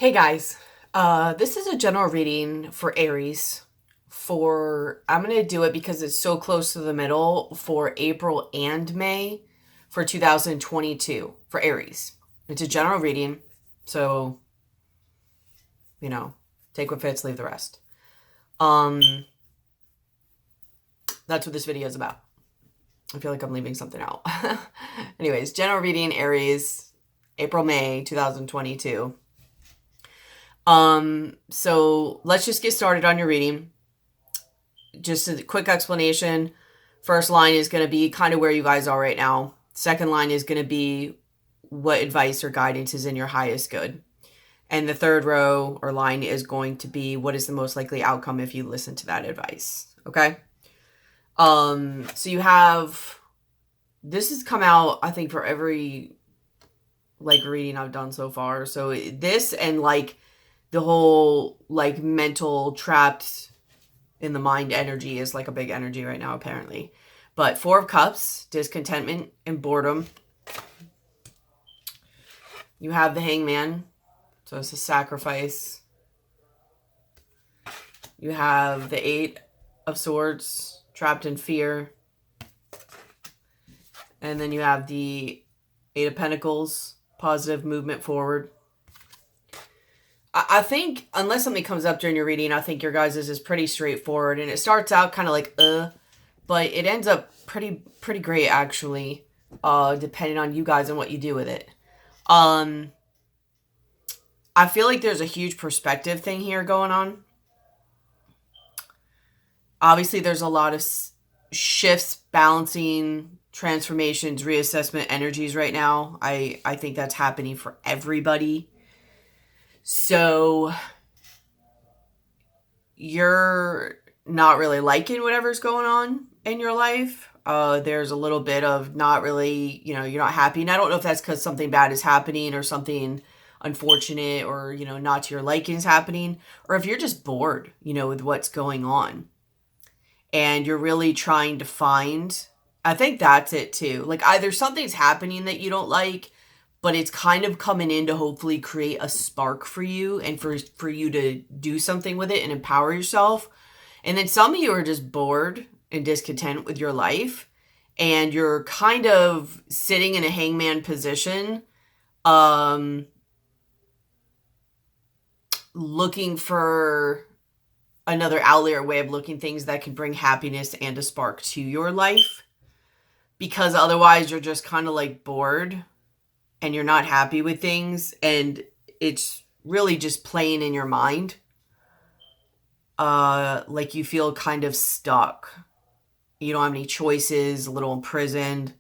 Hey guys, this is a general reading for Aries I'm going to do it because it's so close to the middle for April and May for 2022 for Aries. It's a general reading, so, take what fits, leave the rest. That's what this video is about. I feel like I'm leaving something out. Anyways, general reading, Aries, April, May 2022. So let's just get started on your reading. Just a quick explanation. First line is going to be kind of where you guys are right now. Second line is going to be what advice or guidance is in your highest good. And the third row or line is going to be what is the most likely outcome if you listen to that advice. Okay. So you have, this has come out, I think, for every reading I've done so far. So this and the whole mental trapped in the mind energy is a big energy right now, apparently. But Four of Cups, discontentment and boredom. You have the Hangman, so it's a sacrifice. You have the Eight of Swords, trapped in fear. And then you have the Eight of Pentacles, positive movement forward. I think, unless something comes up during your reading, I think your guys' is pretty straightforward. And it starts out kind of but it ends up pretty great, actually, depending on you guys and what you do with it. I feel like there's a huge perspective thing here going on. Obviously, there's a lot of shifts, balancing, transformations, reassessment energies right now. I think that's happening for everybody. So you're not really liking whatever's going on in your life. There's a little bit of not really, you're not happy. And I don't know if that's because something bad is happening or something unfortunate or, not to your liking is happening. Or if you're just bored, with what's going on. And you're really trying to find, I think that's it too. Either something's happening that you don't like, but it's kind of coming in to hopefully create a spark for you and for you to do something with it and empower yourself. And then some of you are just bored and discontent with your life, and you're kind of sitting in a hangman position, looking for another outlet or way of looking things that can bring happiness and a spark to your life. Because otherwise you're just kind of bored and you're not happy with things, and it's really just playing in your mind. You feel kind of stuck. You don't have any choices, a little imprisoned.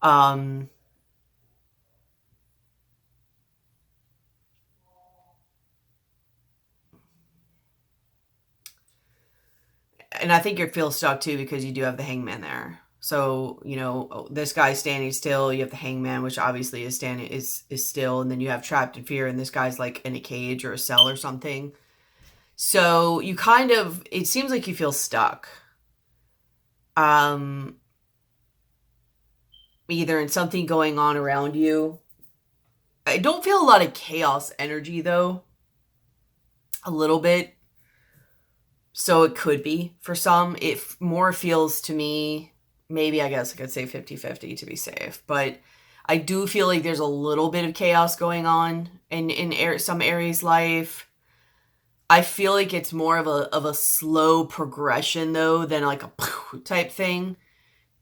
And I think you feel stuck too because you do have the Hangman there. So, this guy's standing still. You have the Hangman, which obviously is standing is still, and then you have trapped in fear, and this guy's in a cage or a cell or something. So you it seems like you feel stuck. Either in something going on around you. I don't feel a lot of chaos energy though. A little bit. So it could be for some. It more feels to me, maybe I guess I could say 50-50 to be safe. But I do feel like there's a little bit of chaos going on in some Aries life. I feel like it's more of a slow progression though than a type thing.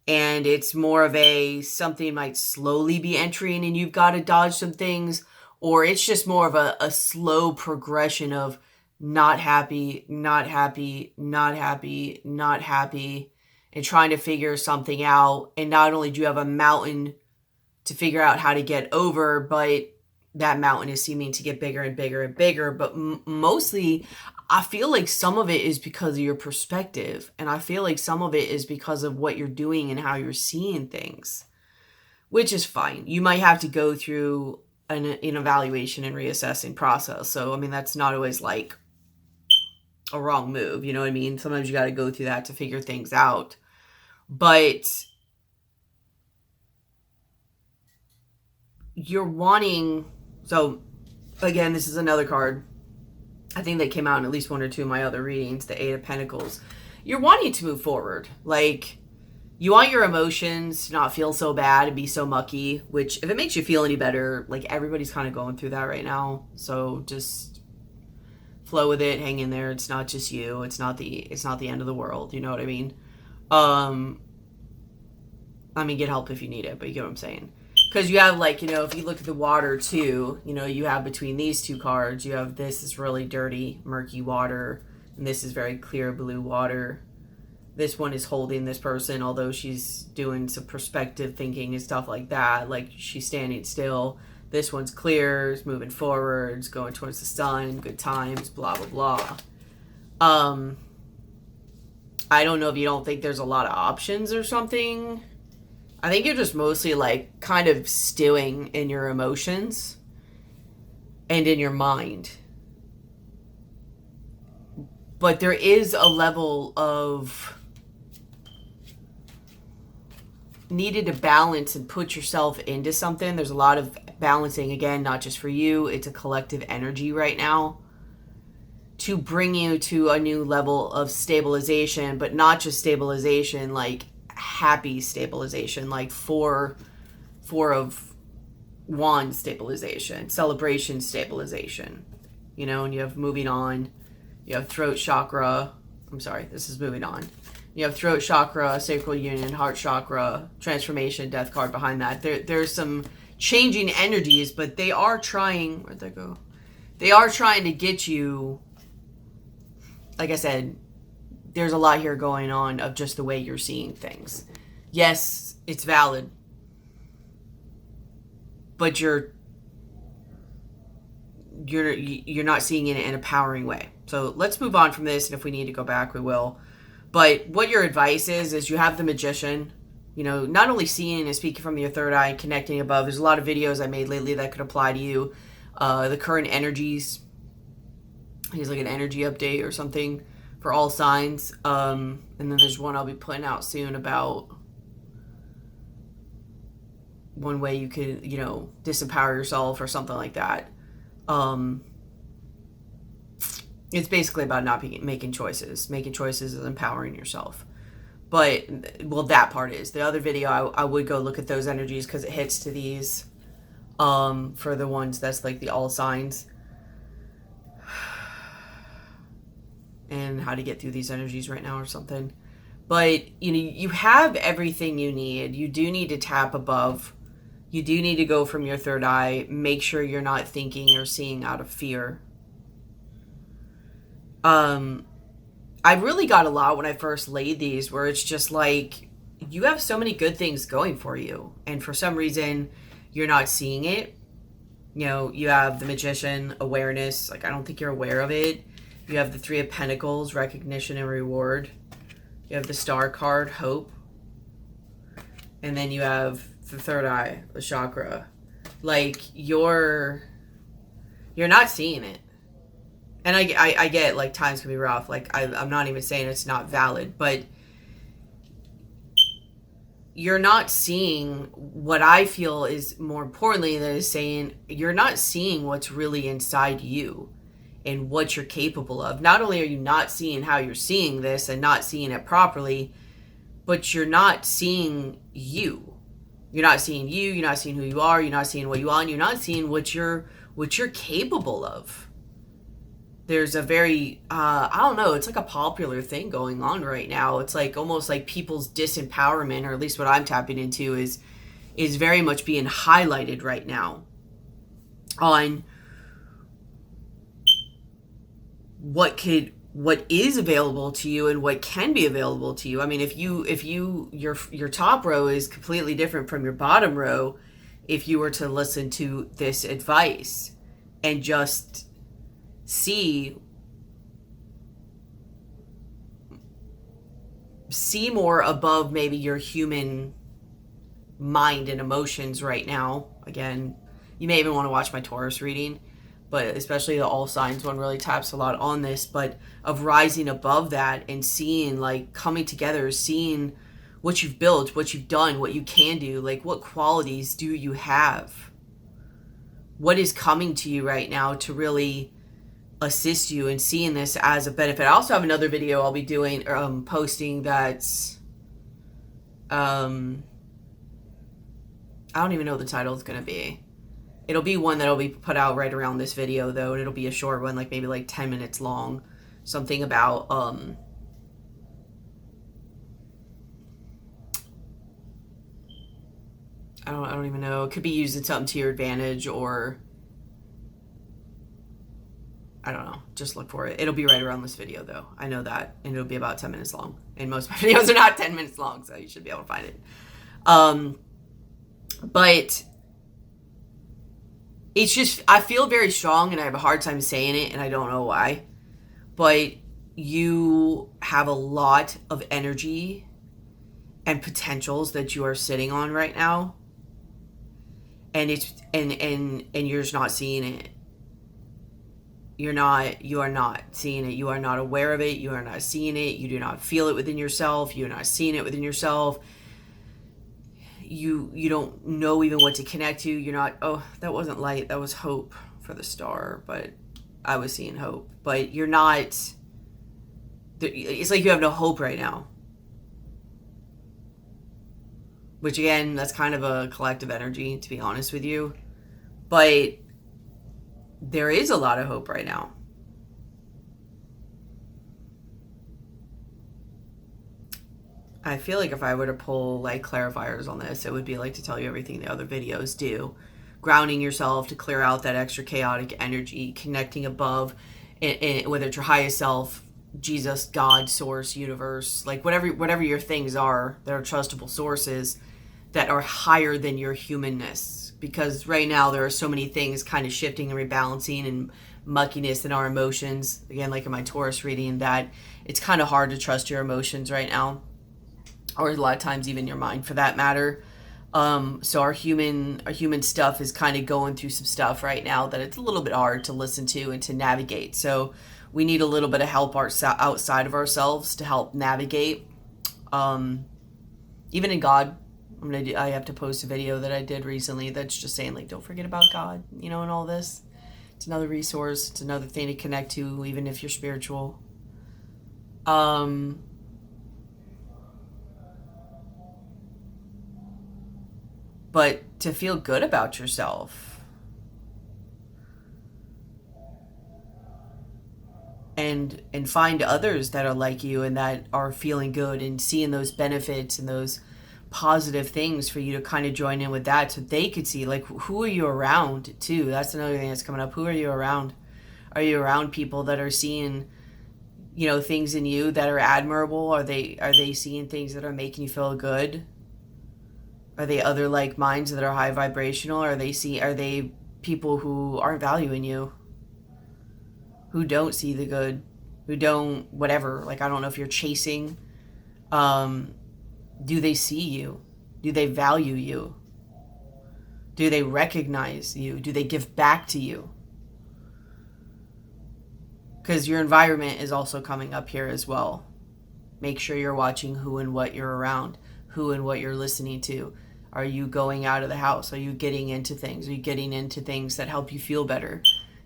And it's more of something might slowly be entering and you've got to dodge some things. Or it's just more of a slow progression of not happy, not happy, not happy, not happy, and trying to figure something out. And not only do you have a mountain to figure out how to get over, but that mountain is seeming to get bigger and bigger and bigger. But mostly, I feel like some of it is because of your perspective. And I feel like some of it is because of what you're doing and how you're seeing things, which is fine. You might have to go through an evaluation and reassessing process. So, I mean, that's not always a wrong move. You know what I mean? Sometimes you got to go through that to figure things out. But you're wanting, so Again, this is another card. I think they came out in at least one or two of my other readings, the Eight of Pentacles. You're wanting to move forward. Like, you want your emotions to not feel so bad and be so mucky, which if it makes you feel any better, like everybody's kind of going through that right now. So just flow with it, hang in there. It's not just you. It's not the end of the world. You know what I mean? Get help if you need it, but you get what I'm saying. Because you have, like, if you look at the water too, you have between these two cards, you have this is really dirty, murky water, and this is very clear blue water. This one is holding this person, although she's doing some perspective thinking and stuff like that. Like, she's standing still. This one's clear, it's moving forwards, going towards the sun, good times, blah, blah, blah. I don't know if you don't think there's a lot of options or something. I think you're just mostly, like, kind of stewing in your emotions and in your mind. But there is a level of needed to balance and put yourself into something. There's a lot of balancing, again, not just for you. It's a collective energy right now to bring you to a new level of stabilization, but not just stabilization, like happy stabilization, like four of wands stabilization, celebration stabilization, and you have moving on, you have throat chakra. I'm sorry, this is moving on. You have throat chakra, sacral union, heart chakra, transformation, death card behind that. There's some changing energies, but they are trying, where'd they go? They are trying to get you, like I said, there's a lot here going on of just the way you're seeing things. Yes, it's valid, but you're not seeing it in an empowering way. So let's move on from this, and if we need to go back, we will. But what your advice is you have the Magician, not only seeing and speaking from your third eye and connecting above. There's a lot of videos I made lately that could apply to you. The current energies. Here's like an energy update or something for all signs. And then there's one I'll be putting out soon about one way you could, disempower yourself or something like that. It's basically about not making choices. Making choices is empowering yourself. But, well, that part is. The other video, I would go look at those energies because it hits to these. For the ones that's like the all signs. And how to get through these energies right now or something. But, you have everything you need. You do need to tap above. You do need to go from your third eye. Make sure you're not thinking or seeing out of fear. I really got a lot when I first laid these, where it's just like, you have so many good things going for you. And for some reason, you're not seeing it. You have the Magician, awareness. Like, I don't think you're aware of it. You have the Three of Pentacles, recognition and reward. You have the Star card, hope. And then you have the third eye, the chakra. Like, you're not seeing it. And I get, like, times can be rough. Like, I'm not even saying it's not valid, but you're not seeing what I feel is more importantly than is saying you're not seeing what's really inside you and what you're capable of. Not only are you not seeing how you're seeing this and not seeing it properly, but you're not seeing you. You're not seeing you. You're not seeing who you are. You're not seeing what you want. You're not seeing what you're capable of. There's a very, I don't know, it's like a popular thing going on right now. It's like almost like people's disempowerment, or at least what I'm tapping into, is very much being highlighted right now on what is available to you and what can be available to you. I mean, if your top row is completely different from your bottom row, if you were to listen to this advice and just see more above maybe your human mind and emotions right now. Again, you may even want to watch my Taurus reading, but especially the all signs one really taps a lot on this, but of rising above that and seeing, like, coming together, seeing what you've built, what you've done, what you can do, like what qualities do you have? what is coming to you right now to really assist you in seeing this as a benefit. I also have another video I'll be doing, posting that's, I don't even know what the title is going to be. It'll be one that'll be put out right around this video though, and it'll be a short one, like maybe like 10 minutes long. Something about, I don't even know. It could be using something to your advantage, or I don't know. Just look for it. It'll be right around this video though. I know that. And it'll be about 10 minutes long. And most of my videos are not 10 minutes long, so you should be able to find it. But it's just, I feel very strong and I have a hard time saying it and I don't know why. But you have a lot of energy and potentials that you are sitting on right now. And it's and you're just not seeing it. You are not seeing it. You are not aware of it. You are not seeing it. You do not feel it within yourself. You're not seeing it within yourself. You don't know even what to connect to. You're not, oh, that wasn't light. That was hope for the star, but I was seeing hope. But you're not, it's like you have no hope right now. Which again, that's kind of a collective energy, to be honest with you. But there is a lot of hope right now. I feel like if I were to pull like clarifiers on this, it would be like to tell you everything the other videos do. Grounding yourself to clear out that extra chaotic energy, connecting above, whether it's your highest self, Jesus, God, source, universe, like whatever your things are that are trustable sources that are higher than your humanness. Because right now there are so many things kind of shifting and rebalancing and muckiness in our emotions. Again, like in my Taurus reading, that it's kind of hard to trust your emotions right now. Or a lot of times even your mind for that matter. So our human stuff is kind of going through some stuff right now that it's a little bit hard to listen to and to navigate. So we need a little bit of help outside of ourselves to help navigate. Even in God, I have to post a video that I did recently that's just saying like, don't forget about God, and all this. It's another resource. It's another thing to connect to, even if you're spiritual. But to feel good about yourself and find others that are like you and that are feeling good and seeing those benefits and those positive things for you to kind of join in with that, so they could see like, who are you around too? That's another thing that's coming up. Who are you around? Are you around people that are seeing things in you that are admirable? Are they seeing things that are making you feel good? Are they other like minds that are high vibrational? Are they people who aren't valuing you, who don't see the good, who don't whatever? Like, I don't know if you're chasing. Do they see you? Do they value you? Do they recognize you? Do they give back to you? Because your environment is also coming up here as well. Make sure you're watching who and what you're around, who and what you're listening to. Are you going out of the house? Are you getting into things? Are you getting into things that help you feel better,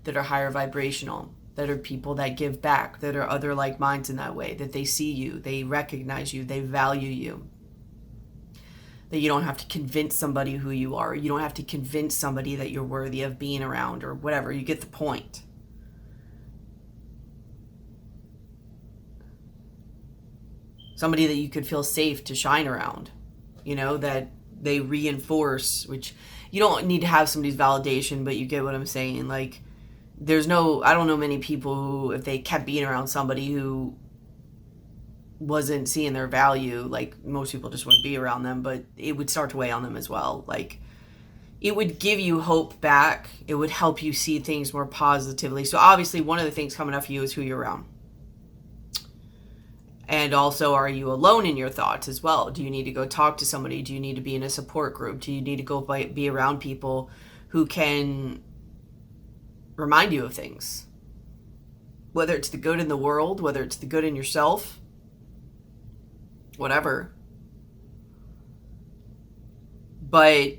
that are higher vibrational, that are people that give back, that are other like minds in that way, that they see you, they recognize you, they value you? That you don't have to convince somebody who you are. You don't have to convince somebody that you're worthy of being around or whatever. You get the point. Somebody that you could feel safe to shine around, that they reinforce, which you don't need to have somebody's validation, but you get what I'm saying. Like, I don't know many people who, if they kept being around somebody who wasn't seeing their value, like most people just wouldn't be around them, but it would start to weigh on them as well. Like, it would give you hope back. It would help you see things more positively. So obviously one of the things coming up for you is who you're around. And also, are you alone in your thoughts as well? Do you need to go talk to somebody? Do you need to be in a support group? Do you need to go be around people who can remind you of things? Whether it's the good in the world, whether it's the good in yourself, whatever. But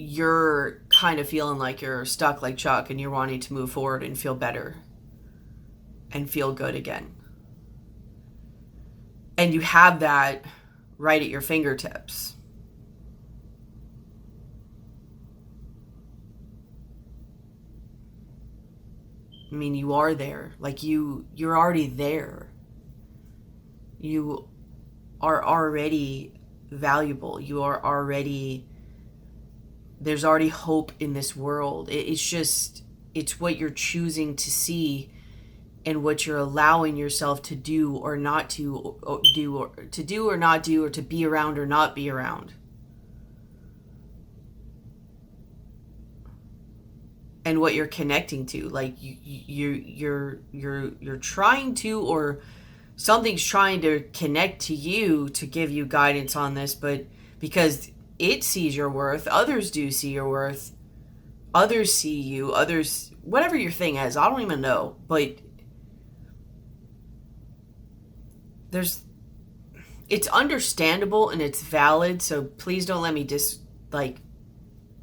you're kind of feeling like you're stuck like Chuck and you're wanting to move forward and feel better and feel good again. And you have that right at your fingertips. I mean, you are there. Like you're already there. You are already valuable. You are already, there's already hope in this world. It's what you're choosing to see and what you're allowing yourself to do or not to do, or to do or not do, or to be around or not be around. And what you're connecting to, like you're trying to, or something's trying to connect to you to give you guidance on this, but because it sees your worth, others do see your worth, others see you, others, whatever your thing is, I don't even know, but it's understandable and it's valid, so please don't let me just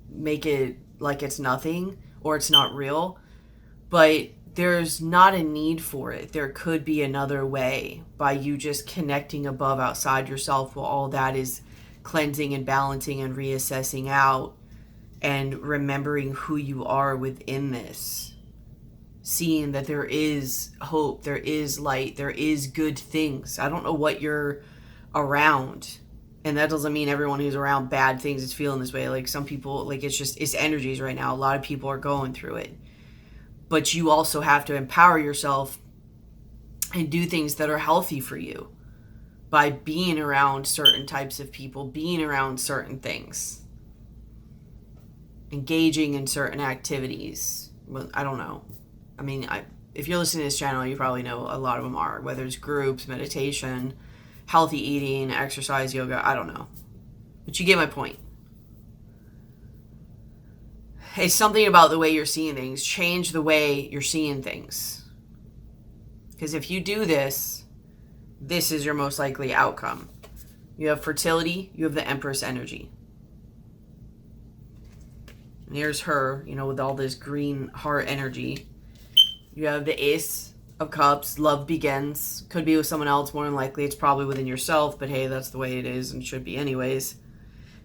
make it like it's nothing or it's not real, but there's not a need for it. There could be another way by you just connecting above outside yourself while all that is cleansing and balancing and reassessing out and remembering who you are within this. Seeing that there is hope, there is light, there is good things. I don't know what you're around. And that doesn't mean everyone who's around bad things is feeling this way. Like some people, like it's energies right now. A lot of people are going through it. But you also have to empower yourself and do things that are healthy for you by being around certain types of people, being around certain things, engaging in certain activities. Well, I don't know. I mean, if you're listening to this channel, you probably know a lot of them are, whether it's groups, meditation, healthy eating, exercise, yoga, I don't know. But you get my point. It's something about the way you're seeing things. Change the way you're seeing things. Because if you do this, this is your most likely outcome. You have fertility, you have the Empress energy. And here's her, with all this green heart energy. You have the Ace of Cups, love begins. Could be with someone else, more than likely. It's probably within yourself, but hey, that's the way it is and should be anyways.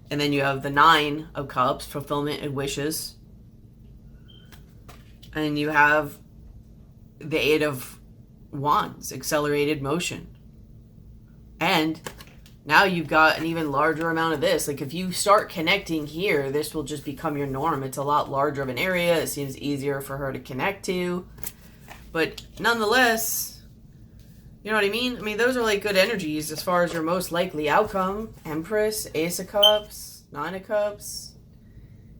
And then you have the Nine of Cups, fulfillment and wishes. And you have the Eight of Wands, accelerated motion. And now you've got an even larger amount of this. Like if you start connecting here, this will just become your norm. It's a lot larger of an area. It seems easier for her to connect to. But nonetheless, you know what I mean? I mean, those are like good energies as far as your most likely outcome. Empress, Ace of Cups, Nine of Cups,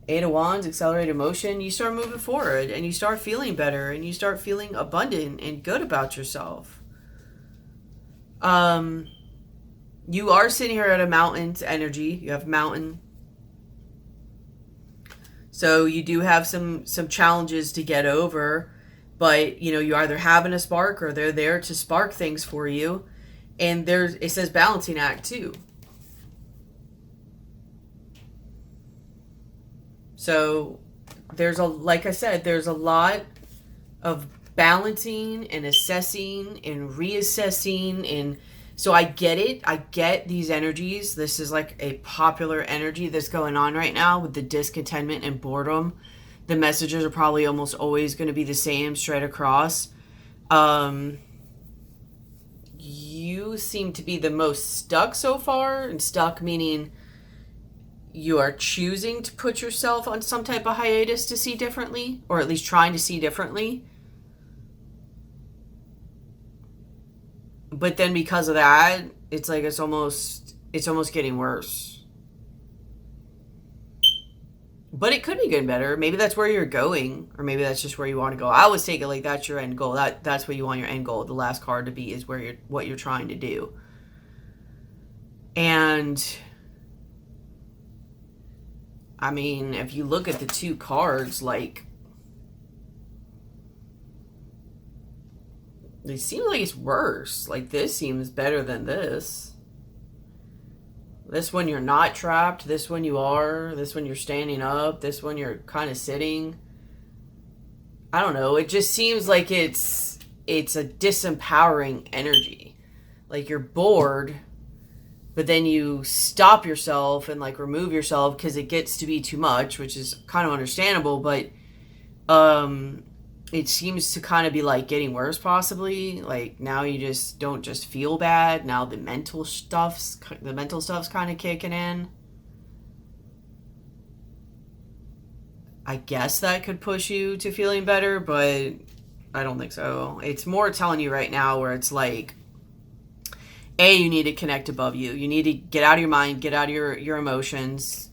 Eight of Wands, accelerated motion. You start moving forward and you start feeling better and you start feeling abundant and good about yourself. You are sitting here at a mountain's energy. You have mountain. So you do have some challenges to get over. But, you either having a spark or they're there to spark things for you. And it says balancing act too. So like I said, there's a lot of balancing and assessing and reassessing. And so I get it. I get these energies. This is like a popular energy that's going on right now with the discontentment and boredom. The messages are probably almost always going to be the same straight across. You seem to be the most stuck so far, and stuck meaning you are choosing to put yourself on some type of hiatus to see differently, or at least trying to see differently. But then because of that, it's like it's almost getting worse. But it could be getting better. Maybe that's where you're going, or maybe that's just where you want to go. I always take it like that's your end goal. That's what you want your end goal, the last card to be, is what you're trying to do. And I mean, if you look at the two cards, like it seems like it's worse. Like this seems better than this. This one you're not trapped. This one you are. This one you're standing up. This one you're kind of sitting. I don't know. It just seems like it's a disempowering energy. Like you're bored, but then you stop yourself and like remove yourself because it gets to be too much, which is kind of understandable, but it seems to kind of be like getting worse possibly. Like now you just don't just feel bad. Now the mental stuff's kind of kicking in. I guess that could push you to feeling better, but I don't think so. It's more telling you right now where it's like, A, you need to connect above you. You need to get out of your mind, get out of your emotions,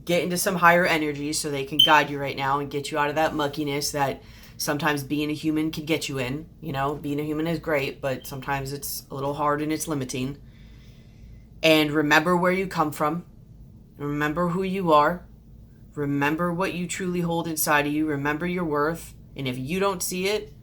get into some higher energy so they can guide you right now and get you out of that muckiness that sometimes being a human can get you in. You know, being a human is great, but sometimes it's a little hard and it's limiting. And remember where you come from. Remember who you are. Remember what you truly hold inside of you. Remember your worth. And if you don't see it,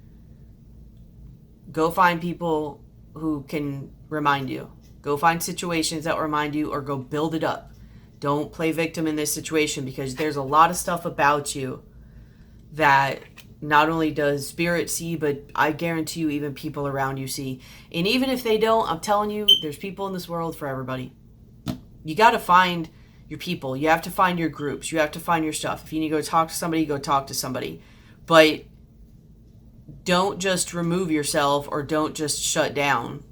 go find people who can remind you. Go find situations that remind you, or go build it up. Don't play victim in this situation, because there's a lot of stuff about you that not only does spirit see, but I guarantee you even people around you see. And even if they don't, I'm telling you, there's people in this world for everybody. You got to find your people. You have to find your groups. You have to find your stuff. If you need to go talk to somebody, go talk to somebody. But don't just remove yourself, or don't just shut down.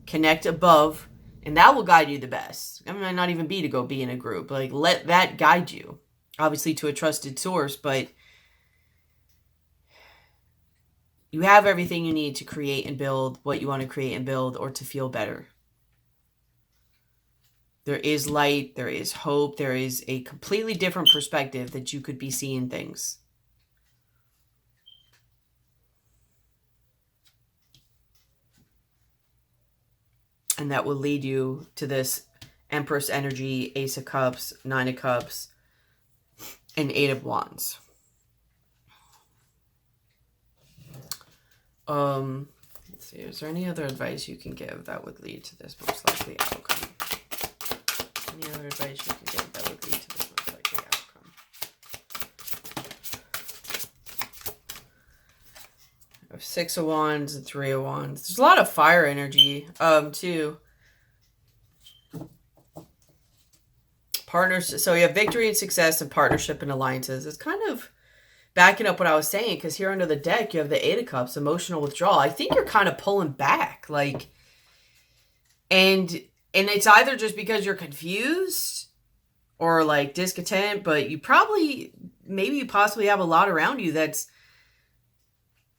Connect above, and that will guide you the best. It might not even be to go be in a group. Like, let that guide you. Obviously to a trusted source, but you have everything you need to create and build what you want to create and build, or to feel better. There is light, there is hope, there is a completely different perspective that you could be seeing things. And that will lead you to this Empress energy, Ace of Cups, Nine of Cups, and Eight of Wands. Let's see, is there any other advice you can give that would lead to this most likely outcome? Any other advice you can give that would lead to this most likely outcome? I have Six of Wands and Three of Wands. There's a lot of fire energy, too. Partners. So you have victory and success and partnership and alliances. It's kind of backing up what I was saying, because here under the deck you have the Eight of Cups, emotional withdrawal. I think you're kind of pulling back, like, and it's either just because you're confused or like discontent, but you probably, maybe you possibly have a lot around you that's,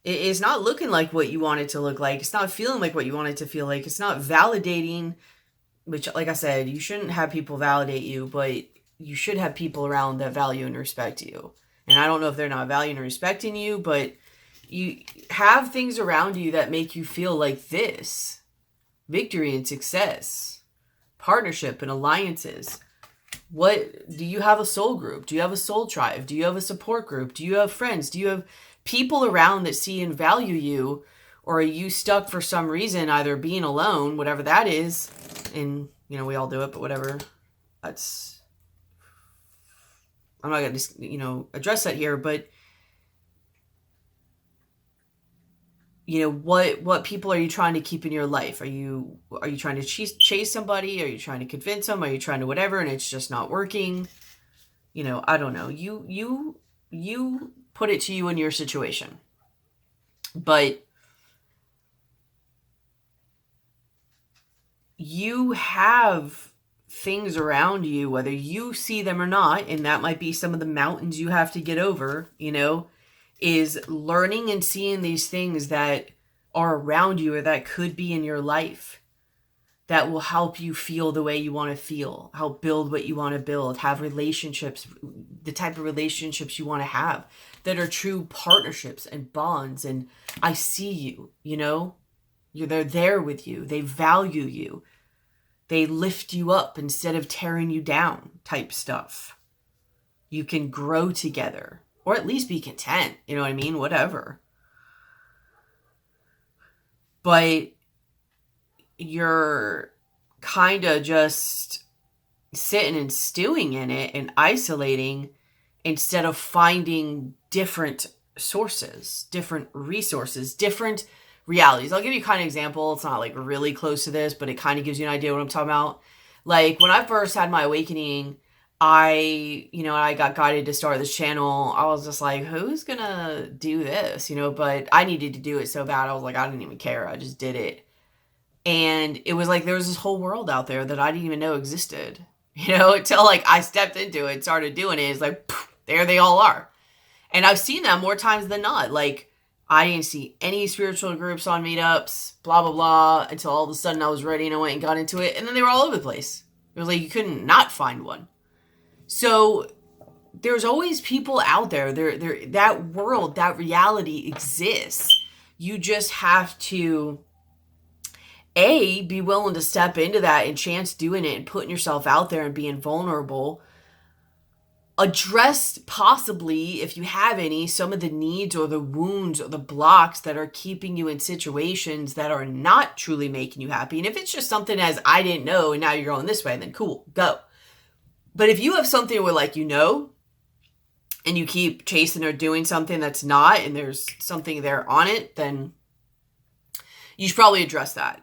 it's not looking like what you want it to look like. It's not feeling like what you want it to feel like. It's not validating, which, like I said, you shouldn't have people validate you, but you should have people around that value and respect you. And I don't know if they're not valuing and respecting you, but you have things around you that make you feel like this. Victory and success, partnership and alliances. What, do you have a soul group? Do you have a soul tribe? Do you have a support group? Do you have friends? Do you have people around that see and value you? Or are you stuck for some reason, either being alone, whatever that is, and, you know, we all do it, but whatever. That's, I'm not going to, you know, address that here, but, you know, what people are you trying to keep in your life? Are you trying to chase somebody? Are you trying to convince them? Are you trying to whatever, and it's just not working? You know, I don't know. You put it to you in your situation. But you have things around you, whether you see them or not, and that might be some of the mountains you have to get over, you know, is learning and seeing these things that are around you or that could be in your life that will help you feel the way you want to feel, help build what you want to build, have relationships, the type of relationships you want to have that are true partnerships and bonds. And I see you, you know, they're there with you. They value you. They lift you up instead of tearing you down type stuff. You can grow together, or at least be content. You know what I mean? Whatever. But you're kind of just sitting and stewing in it and isolating instead of finding different sources, different resources, different realities. I'll give you kind of an example. It's not like really close to this, but it kind of gives you an idea what I'm talking about. Like when I first had my awakening, I got guided to start this channel. I was just like, who's gonna do this? But I needed to do it so bad. I was like, I didn't even care. I just did it. And it was like, there was this whole world out there that I didn't even know existed, until like I stepped into it, started doing it. It's like, poof, there they all are. And I've seen them more times than not. Like I didn't see any spiritual groups on meetups, blah, blah, blah, until all of a sudden I was ready and I went and got into it. And then they were all over the place. It was like, you couldn't not find one. So there's always people out there. That world, that reality exists. You just have to, be willing to step into that and chance doing it and putting yourself out there and being vulnerable. Address possibly, if you have any, some of the needs or the wounds or the blocks that are keeping you in situations that are not truly making you happy. And if it's just something as I didn't know and now you're going this way, then cool, go. But if you have something where and you keep chasing or doing something that's not, and there's something there on it, then you should probably address that.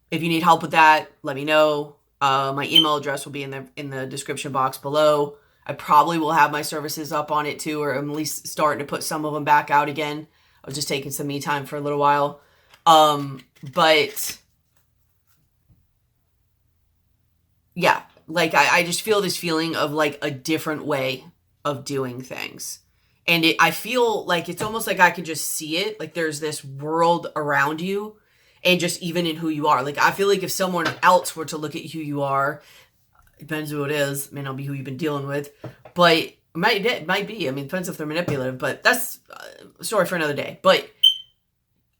If you need help with that, let me know. My email address will be in the description box below. I probably will have my services up on it too, or I'm at least starting to put some of them back out again. I was just taking some me time for a little while. But yeah, like I just feel this feeling of like a different way of doing things. And I feel like it's almost like I can just see it. Like there's this world around you and just even in who you are. Like I feel like if someone else were to look at who you are, it depends who it is. It may not be who you've been dealing with, but it might be. I mean, it depends if they're manipulative, but that's a story for another day. But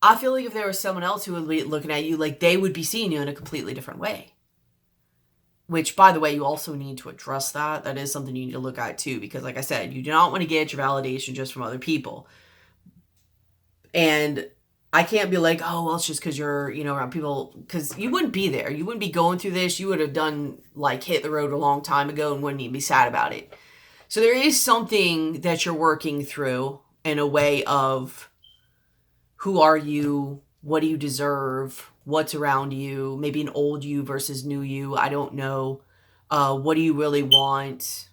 I feel like if there was someone else who would be looking at you, like they would be seeing you in a completely different way. Which, by the way, you also need to address that. That is something you need to look at too, because like I said, you do not want to get your validation just from other people. And I can't be like, oh, well, it's just because you're, around people, because you wouldn't be there. You wouldn't be going through this. You would have hit the road a long time ago and wouldn't even be sad about it. So there is something that you're working through in a way of who are you? What do you deserve? What's around you? Maybe an old you versus new you. I don't know. What do you really want?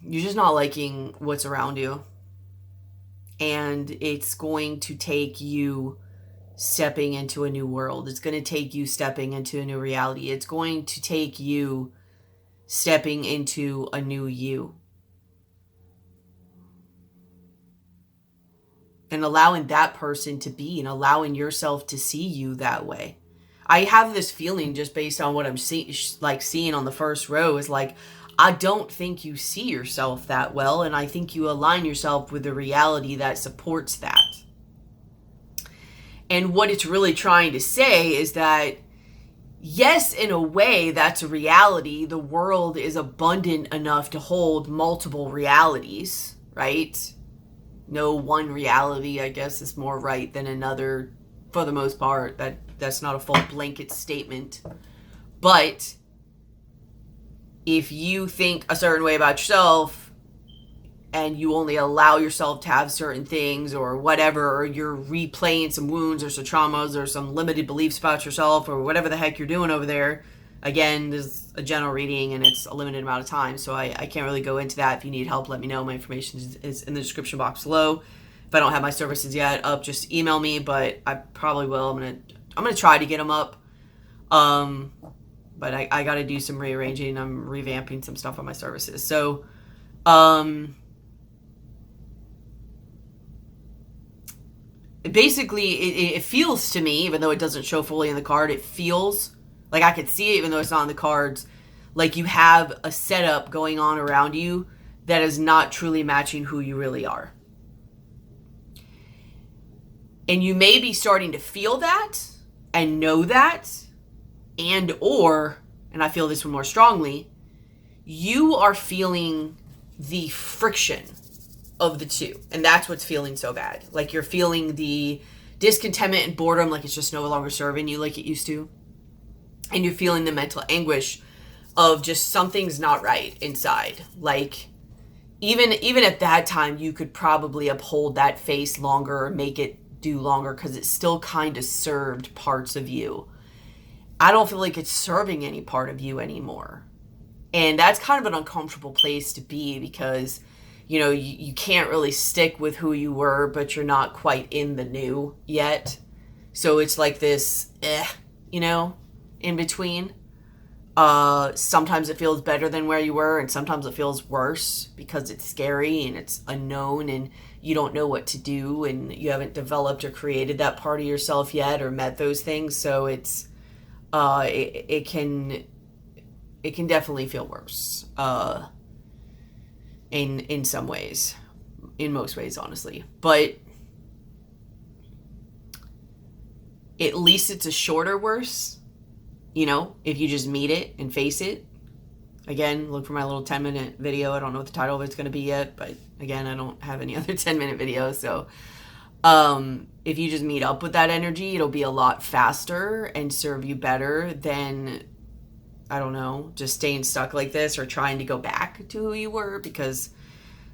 You're just not liking what's around you. And it's going to take you stepping into a new world. It's going to take you stepping into a new reality. It's going to take you stepping into a new you. And allowing that person to be and allowing yourself to see you that way. I have this feeling just based on what I'm seeing on the first row is like, I don't think you see yourself that well. And I think you align yourself with the reality that supports that. And what it's really trying to say is that, yes, in a way, that's a reality. The world is abundant enough to hold multiple realities, right? No one reality, I guess, is more right than another for the most part. That's not a full blanket statement. But if you think a certain way about yourself and you only allow yourself to have certain things or whatever, or you're replaying some wounds or some traumas or some limited beliefs about yourself or whatever the heck you're doing over there, again, this is a general reading and it's a limited amount of time, so I can't really go into that. If you need help, let me know. My information is in the description box below. If I don't have my services yet up, just email me, but I probably will. I'm gonna try to get them up. But I got to do some rearranging. I'm revamping some stuff on my services. So, basically, it feels to me, even though it doesn't show fully in the card, it feels like I could see it, even though it's not in the cards, like you have a setup going on around you that is not truly matching who you really are. And you may be starting to feel that and know that, and I feel this one more strongly, you are feeling the friction of the two. And that's what's feeling so bad. Like you're feeling the discontentment and boredom, like it's just no longer serving you like it used to. And you're feeling the mental anguish of just something's not right inside. Like even at that time, you could probably uphold that face longer or make it do longer because it still kind of served parts of you. I don't feel like it's serving any part of you anymore. And that's kind of an uncomfortable place to be because, you know, you can't really stick with who you were, but you're not quite in the new yet. So it's like this, you know, in between. Sometimes it feels better than where you were, and sometimes it feels worse because it's scary and it's unknown and you don't know what to do and you haven't developed or created that part of yourself yet or met those things. So it's it can definitely feel worse in some ways, in most ways, honestly. But at least it's a shorter worse. You know, if you just meet it and face it. Again, look for my little 10-minute video. I don't know what the title of it's going to be yet, but again, I don't have any other 10-minute videos. So if you just meet up with that energy, it'll be a lot faster and serve you better than, I don't know, just staying stuck like this or trying to go back to who you were, because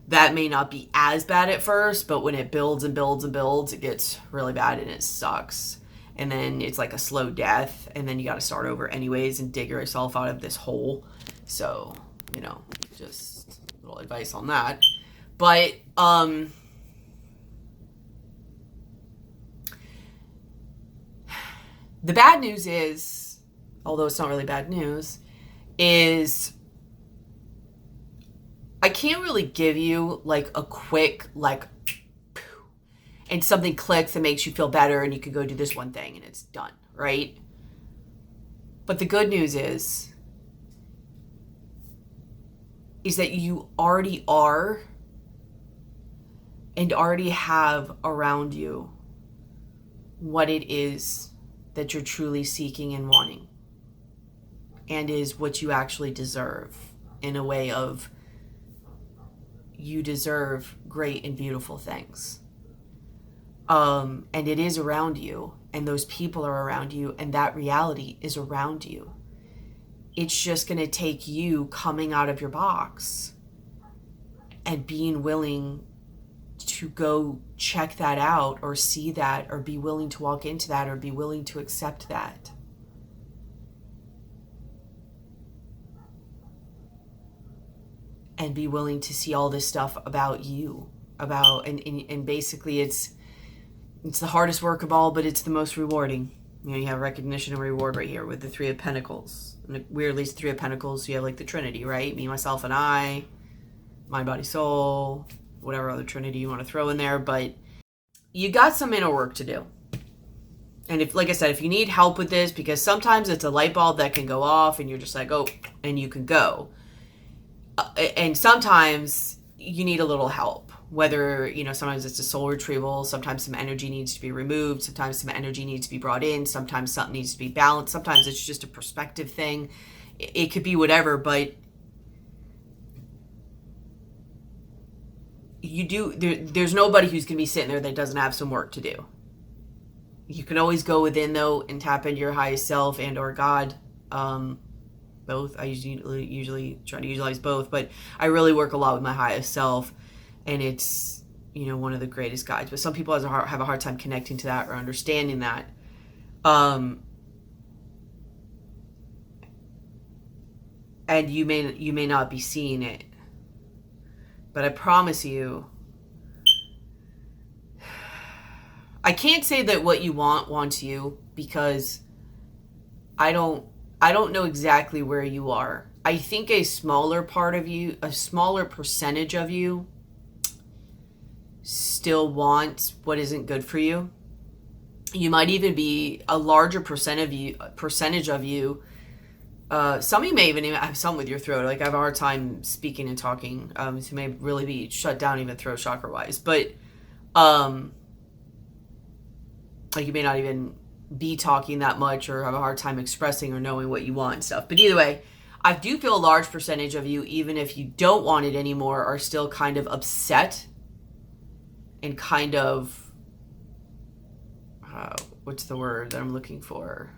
that may not be as bad at first, but when it builds and builds and builds, it gets really bad and it sucks. And then it's like a slow death, and then you got to start over anyways and dig yourself out of this hole. So, you know, just a little advice on that. But the bad news is, although it's not really bad news, is I can't really give you like a quick, like, and something clicks that makes you feel better and you can go do this one thing and it's done, right? But the good news is that you already are and already have around you what it is that you're truly seeking and wanting, and is what you actually deserve, in a way of you deserve great and beautiful things. And it is around you, and those people are around you, and that reality is around you. It's just going to take you coming out of your box and being willing to go check that out or see that or be willing to walk into that or be willing to accept that. And be willing to see all this stuff about you, and basically it's the hardest work of all, but it's the most rewarding. You know, you have recognition and reward right here with the Three of Pentacles. And weirdly, it's Three of Pentacles, so you have like the Trinity, right? Me, myself, and I, mind, body, soul, whatever other Trinity you want to throw in there. But you got some inner work to do. And if, like I said, if you need help with this, because sometimes it's a light bulb that can go off and you're just like, oh, and you can go. And sometimes you need a little help. Whether, you know, sometimes it's a soul retrieval, sometimes some energy needs to be removed, sometimes some energy needs to be brought in, sometimes something needs to be balanced, sometimes it's just a perspective thing. It could be whatever, but there's nobody who's going to be sitting there that doesn't have some work to do. You can always go within, though, and tap into your highest self and or God. Both. I usually try to utilize both, but I really work a lot with my highest self. And it's, you know, one of the greatest guides. But some people have a hard time connecting to that or understanding that. And you may not be seeing it. But I promise you, I can't say that what you wants you, because I don't know exactly where you are. I think a smaller part of you, a smaller percentage of you, still wants what isn't good for you. You might even be a larger percentage of you. Some of you may even have some with your throat. Like I have a hard time speaking and talking. So you may really be shut down even throat chakra wise. But like you may not even be talking that much or have a hard time expressing or knowing what you want and stuff. But either way, I do feel a large percentage of you, even if you don't want it anymore, are still kind of upset and kind of, what's the word that I'm looking for?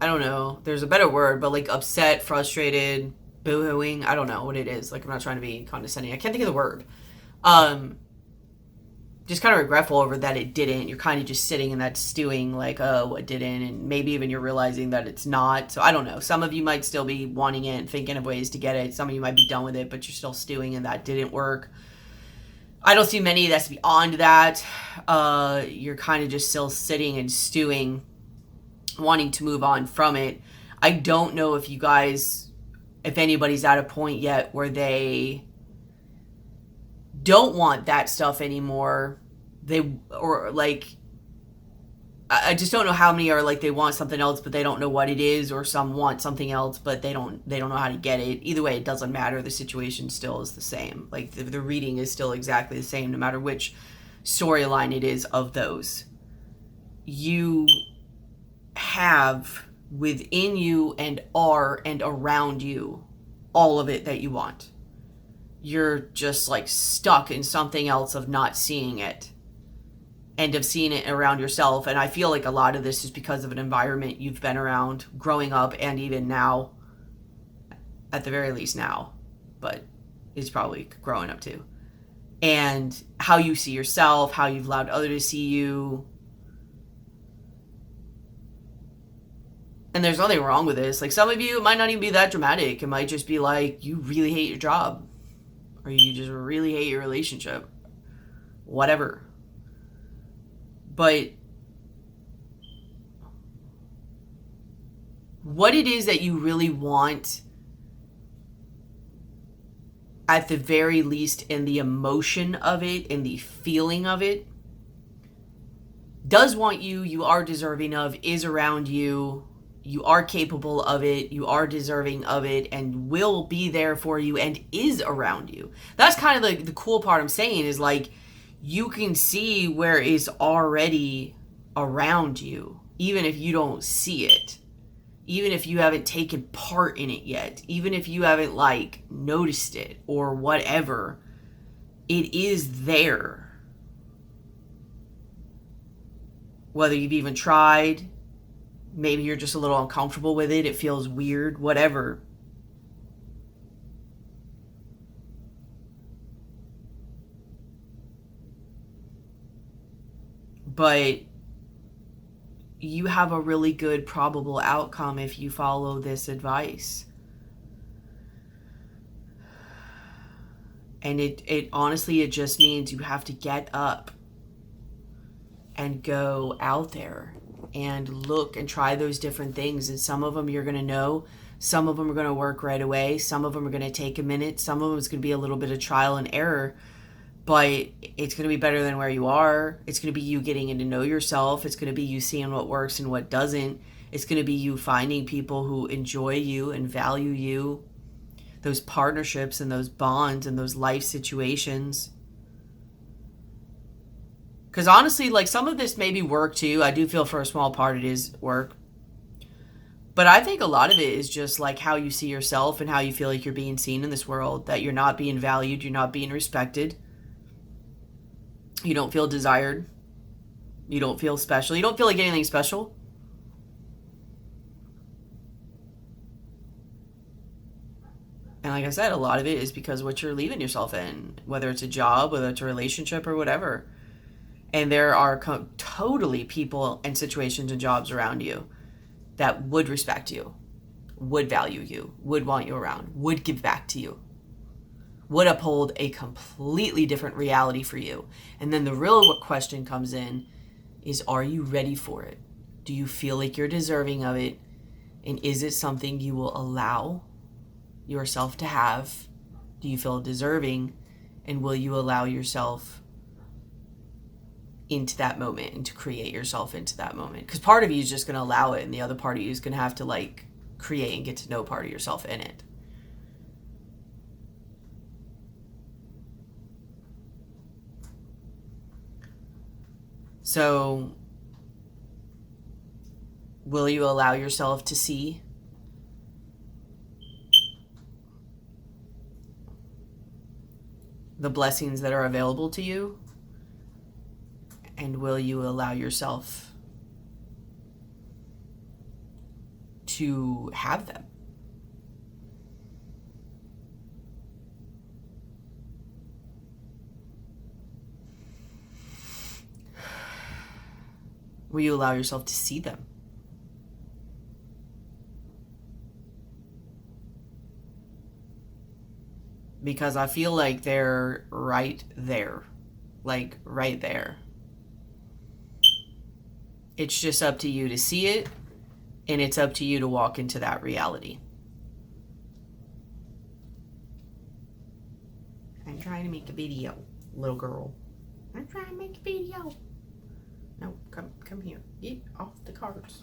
I don't know. There's a better word, but like upset, frustrated, boo-hooing. I don't know what it is. Like, I'm not trying to be condescending. I can't think of the word. Just kind of regretful over that it didn't. You're kind of just sitting in that stewing, like, oh, it didn't, and maybe even you're realizing that it's not. So I don't know. Some of you might still be wanting it and thinking of ways to get it. Some of you might be done with it, but you're still stewing and that didn't work. I don't see many that's beyond that. You're kind of just still sitting and stewing, wanting to move on from it. I don't know if you guys, if anybody's at a point yet where they don't want that stuff anymore. Or like, I just don't know how many are like they want something else but they don't know what it is, or some want something else but they don't know how to get it. Either way, it doesn't matter. The situation still is the same. Like the reading is still exactly the same no matter which storyline it is of those. You have within you and are and around you all of it that you want. You're just like stuck in something else of not seeing it and of seeing it around yourself. And I feel like a lot of this is because of an environment you've been around growing up, and even now, at the very least now, but it's probably growing up too. And how you see yourself, how you've allowed others to see you. And there's nothing wrong with this. Like, some of you, it might not even be that dramatic. It might just be like, you really hate your job. Or you just really hate your relationship. Whatever. But what it is that you really want, at the very least, in the emotion of it, in the feeling of it, does want you, you are deserving of, is around you, you are capable of it, you are deserving of it, and will be there for you and is around you. That's kind of the cool part I'm saying, is like, you can see where it's already around you, even if you don't see it, even if you haven't taken part in it yet, even if you haven't like noticed it or whatever, it is there. Whether you've even tried, maybe you're just a little uncomfortable with it, it feels weird, whatever. But you have a really good probable outcome if you follow this advice. And it honestly, it just means you have to get up and go out there and look and try those different things. And some of them you're going to know. Some of them are going to work right away. Some of them are going to take a minute. Some of them is going to be a little bit of trial and error. But it's going to be better than where you are. It's going to be you getting in to know yourself. It's going to be you seeing what works and what doesn't. It's going to be you finding people who enjoy you and value you. Those partnerships and those bonds and those life situations. Because honestly, like, some of this may be work too. I do feel for a small part it is work. But I think a lot of it is just like how you see yourself and how you feel like you're being seen in this world. That you're not being valued. You're not being respected. You don't feel desired. You don't feel special. You don't feel like anything special. And like I said, a lot of it is because of what you're leaving yourself in. Whether it's a job, whether it's a relationship, or whatever. And there are totally people and situations and jobs around you that would respect you, would value you, would want you around, would give back to you, would uphold a completely different reality for you. And then the real question comes in is, are you ready for it? Do you feel like you're deserving of it? And is it something you will allow yourself to have? Do you feel deserving? And will you allow yourself into that moment and to create yourself into that moment? Because part of you is just going to allow it, and the other part of you is going to have to like create and get to know part of yourself in it. So will you allow yourself to see the blessings that are available to you? And will you allow yourself to have them? Will you allow yourself to see them? Because I feel like they're right there. Like, right there. It's just up to you to see it, and it's up to you to walk into that reality. I'm trying to make a video, little girl. I'm trying to make a video. No, come here. Get off the cards.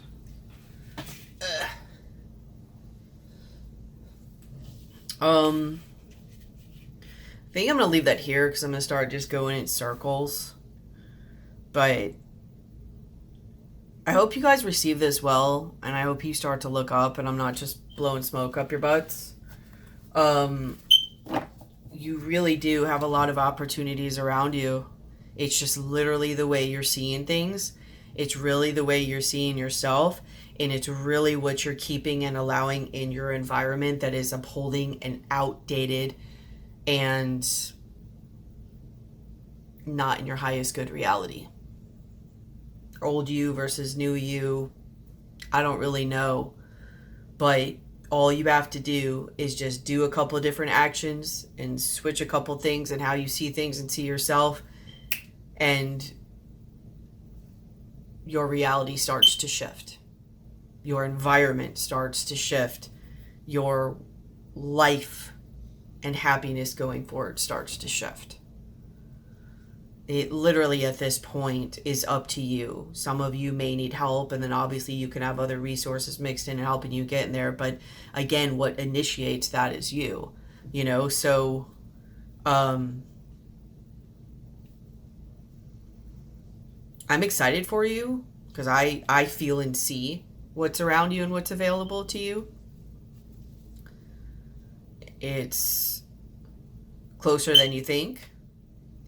I think I'm going to leave that here because I'm going to start just going in circles. But I hope you guys receive this well, and I hope you start to look up and I'm not just blowing smoke up your butts. You really do have a lot of opportunities around you. It's just literally the way you're seeing things. It's really the way you're seeing yourself, and it's really what you're keeping and allowing in your environment that is upholding an outdated and not in your highest good reality. Old you versus new you, I don't really know, but all you have to do is just do a couple of different actions and switch a couple things and how you see things and see yourself, and your reality starts to shift. Your environment starts to shift. Your life and happiness going forward starts to shift. It literally at this point is up to you. Some of you may need help, and then obviously you can have other resources mixed in and helping you get in there. But again, what initiates that is you, you know? So, I'm excited for you because I feel and see what's around you and what's available to you. It's closer than you think.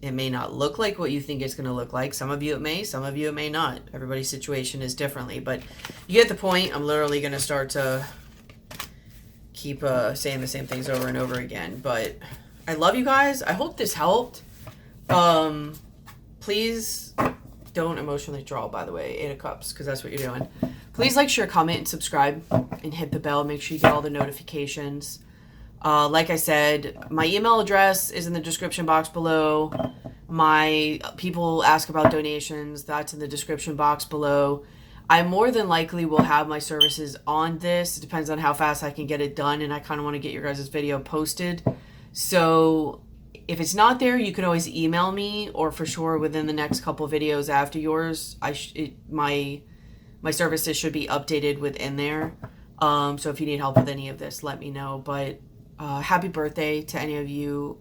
It may not look like what you think it's going to look like. Some of you it may, some of you it may not. Everybody's situation is differently, but you get the point. I'm literally going to start to keep saying the same things over and over again, but I love you guys. I hope this helped. Please don't emotionally draw, by the way, 8 of Cups, because that's what you're doing. Please like, share, comment, and subscribe, and hit the bell. Make sure you get all the notifications. Like I said, my email address is in the description box below. My people ask about donations. That's in the description box below. I more than likely will have my services on this. It depends on how fast I can get it done, and I kind of want to get your guys' video posted. So if it's not there, you can always email me, or for sure within the next couple videos after yours, my services should be updated within there. So if you need help with any of this, let me know. But happy birthday to any of you,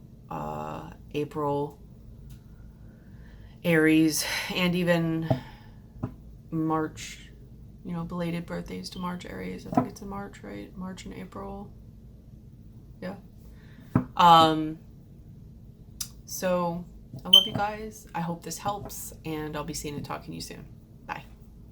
April, Aries, and even March, you know, belated birthdays to March, Aries. I think it's in March, right? March and April. Yeah. So I love you guys. I hope this helps, and I'll be seeing and talking to you soon.